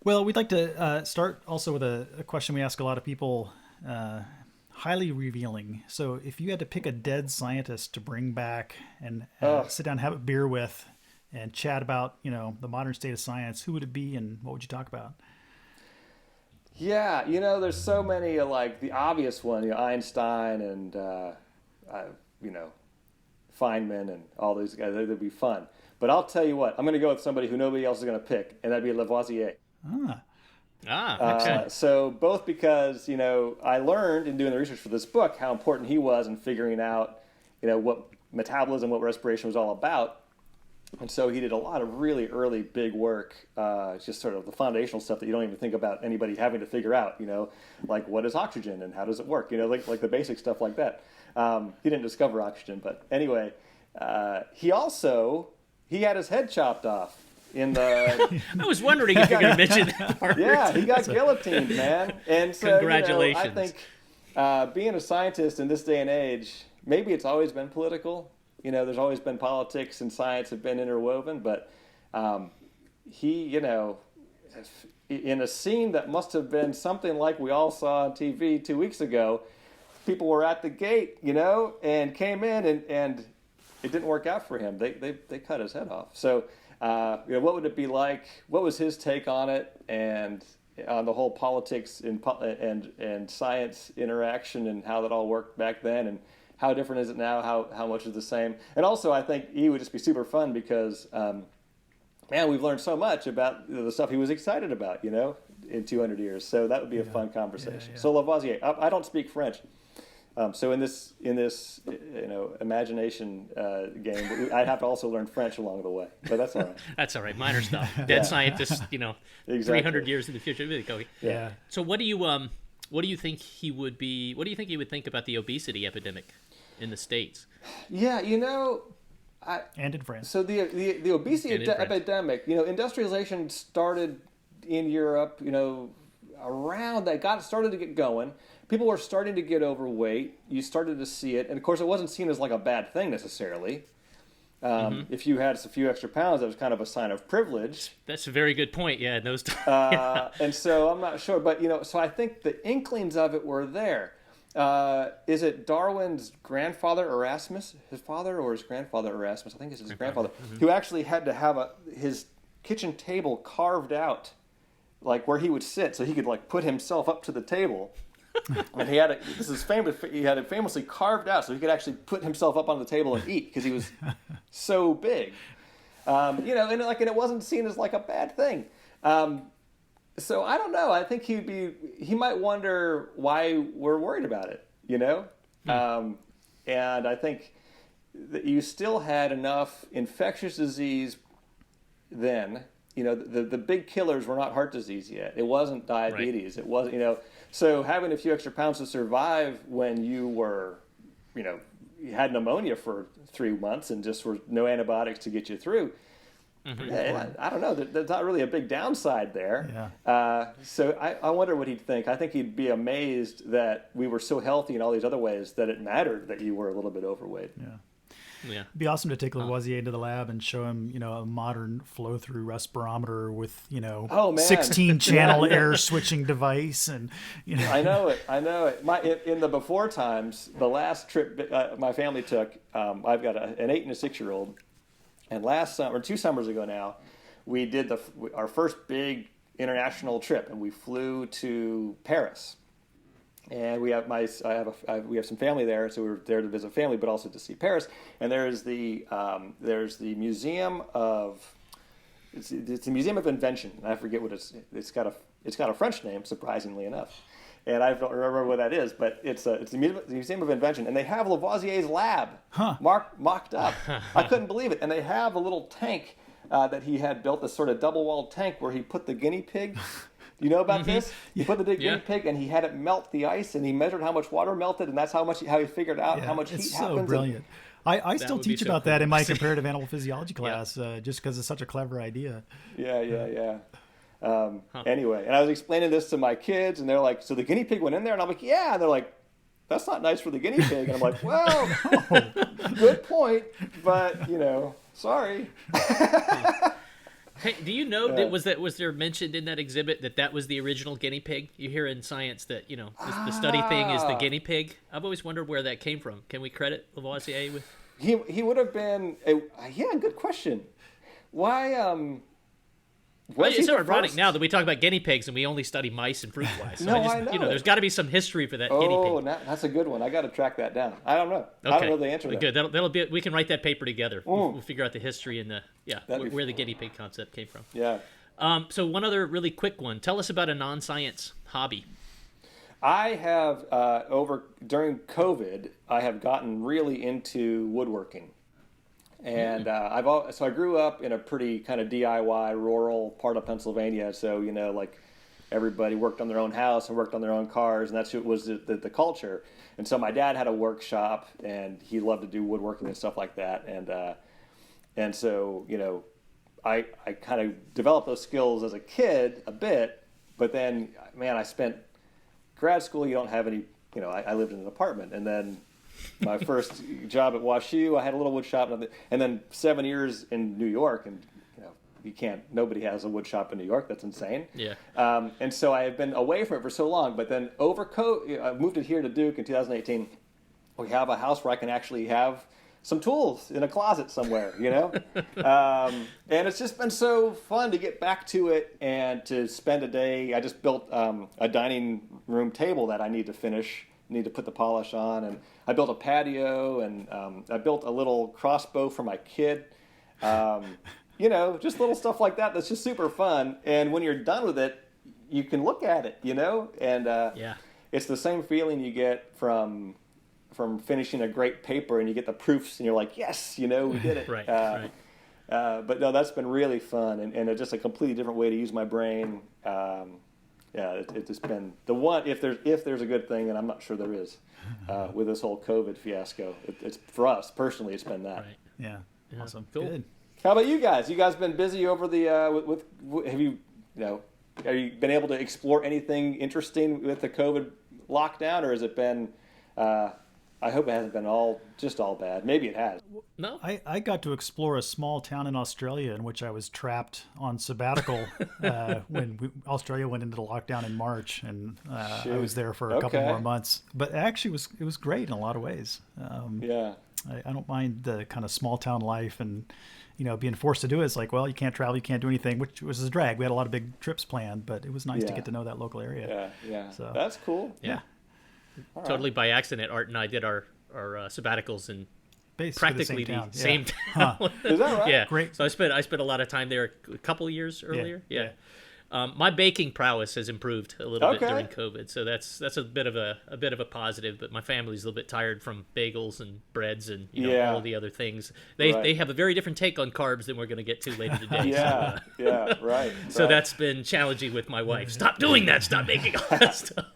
Well, we'd like to start also with a question we ask a lot of people, highly revealing. So, if you had to pick a dead scientist to bring back and Oh, sit down and have a beer with and chat about, the modern state of science, who would it be and what would you talk about? yeah. There's so many like the obvious one, Einstein and uh, you know Feynman and all these guys. They'd be fun. But I'll tell you what, I'm going to go with somebody who nobody else is going to pick, and that'd be Lavoisier. Ah, Okay. So both because I learned in doing the research for this book how important he was in figuring out what metabolism, what respiration was all about, and so he did a lot of really early big work, just sort of the foundational stuff that you don't even think about anybody having to figure out. Like what is oxygen and how does it work? Like the basic stuff like that. He didn't discover oxygen, but anyway, he had his head chopped off in the I was wondering if you're going to mention that part. yeah, he got guillotined, man. And so, Congratulations. I think being a scientist in this day and age, maybe it's always been political. There's always been politics and science have been interwoven, but he, in a scene that must have been something like we all saw on TV 2 weeks ago, people were at the gate, and came in and it didn't work out for him. They cut his head off. So, what would it be like? What was his take on it, and on the whole politics and science interaction, and how that all worked back then, and how different is it now? How much is the same? And also, I think he would just be super fun because, man, we've learned so much about the stuff he was excited about, in 200 years. So that would be a fun conversation. Yeah. So Lavoisier, I don't speak French. So in this imagination game, I'd have to also learn French along the way, but that's all right. That's all right. Minor stuff. Dead scientists, Exactly. 300 years in the future. Really go. yeah. So what do you think he would be? What do you think he would think about the obesity epidemic in the States? Yeah, And in France. so the obesity And in France. epidemic, industrialization started in Europe, around that started to get going. People were starting to get overweight. You started to see it, and of course, it wasn't seen as like a bad thing necessarily. If you had a few extra pounds, that was kind of a sign of privilege. That's a very good point. Yeah, in those times. And so I'm not sure, but so I think the inklings of it were there. Is it Darwin's grandfather Erasmus, his father, or his grandfather Erasmus? I think it's his grandfather, who actually had to have his kitchen table carved out, like where he would sit, so he could like put himself up to the table. And he had it famously carved out, so he could actually put himself up on the table and eat because he was so big. And it wasn't seen as like a bad thing. So I don't know. I think he might wonder why we're worried about it, and I think that you still had enough infectious disease then. The big killers were not heart disease yet. It wasn't diabetes. Right. It wasn't, so having a few extra pounds to survive when you were, you had pneumonia for 3 months and just were no antibiotics to get you through. Yeah, I don't know. There's not really a big downside there. Yeah. So I wonder what he'd think. I think he'd be amazed that we were so healthy in all these other ways that it mattered that you were a little bit overweight. Yeah. Yeah. It'd be awesome to take Lavoisier into the lab and show him, a modern flow-through respirometer with, Oh, man. 16-channel air switching device, and I know it. In the before times, the last trip my family took, I've got an 8 and a 6-year-old, and last summer, 2 summers ago now, we did our first big international trip, and we flew to Paris. And we have we have some family there, so we were there to visit family, but also to see Paris. And there's the museum of it's the Museum of Invention. And I forget what it's got a French name, surprisingly enough. And I don't remember what that is, but it's the Museum of Invention, and they have Lavoisier's lab mocked up. I couldn't believe it, and they have a little tank that he had built, this sort of double-walled tank where he put the guinea pig. You know about this? He put the guinea pig, and he had it melt the ice, and he measured how much water melted, and that's how he figured out how much heat happens. It's so brilliant. I still would be teach so about cool. that in my comparative animal physiology class, just because it's such a clever idea. Yeah. Anyway, and I was explaining this to my kids, and they're like, so the guinea pig went in there? And I'm like, yeah. And they're like, that's not nice for the guinea pig. And I'm like, well, good point, but, sorry. Hey, do you know was there mentioned in that exhibit that was the original guinea pig? You hear in science that the study thing is the guinea pig. I've always wondered where that came from. Can we credit Lavoisier with? He would have been good question. Why Well, it's ironic now that we talk about guinea pigs and we only study mice and fruit flies. So I know. There's got to be some history for that guinea pig. Oh, that's a good one. I got to track that down. I don't know. Okay. I don't know the answer to that. Good. That'll be. We can write that paper together. We'll figure out the history and where the guinea pig concept came from. Yeah. So one other really quick one. Tell us about a non-science hobby. I have during COVID, I have gotten really into woodworking. And so I grew up in a pretty kind of DIY rural part of Pennsylvania. So, like everybody worked on their own house and worked on their own cars, and that's what was the culture. And so my dad had a workshop, and he loved to do woodworking and stuff like that. And so, I kind of developed those skills as a kid a bit, but then, man, I spent grad school. You don't have any, I lived in an apartment, and then my first job at WashU, I had a little wood shop, and then 7 years in New York, and nobody has a wood shop in New York. That's insane. Yeah. And so I have been away from it for so long, but then I moved it here to Duke in 2018. We have a house where I can actually have some tools in a closet somewhere, and it's just been so fun to get back to it and to spend a day. I just built a dining room table that I need to finish. Need to put the polish on, and I built a patio, and I built a little crossbow for my kid. Just little stuff like that. That's just super fun. And when you're done with it, you can look at it, and it's the same feeling you get from finishing a great paper, and you get the proofs, and you're like, yes, we did it. Right. But no, that's been really fun, and it's just a completely different way to use my brain. It's just been the one. If there's a good thing, and I'm not sure there is, with this whole COVID fiasco, it's for us personally. It's been that. Right. Yeah. Awesome. Cool. Good. How about you guys? You guys been busy over the with have you have you been able to explore anything interesting with the COVID lockdown, or has it been? I hope it hasn't been all bad. Maybe it has. No. I got to explore a small town in Australia in which I was trapped on sabbatical when Australia went into the lockdown in March, and I was there for a couple more months. But actually, it was great in a lot of ways. I don't mind the kind of small town life, and being forced to do it. It's like, well, you can't travel, you can't do anything, which was a drag. We had a lot of big trips planned, but it was nice to get to know that local area. Yeah. So that's cool. Yeah. Totally by accident, Art and I did our sabbaticals in basically practically the same town. Huh. Is that right? Yeah, great. So I spent a lot of time there a couple of years earlier. Yeah. My baking prowess has improved a little bit during COVID, so that's a bit of a positive. But my family's a little bit tired from bagels and breads and all of the other things. They have a very different take on carbs than we're going to get to later today. Right. So that's been challenging with my wife. Stop doing that. Stop making all that stuff.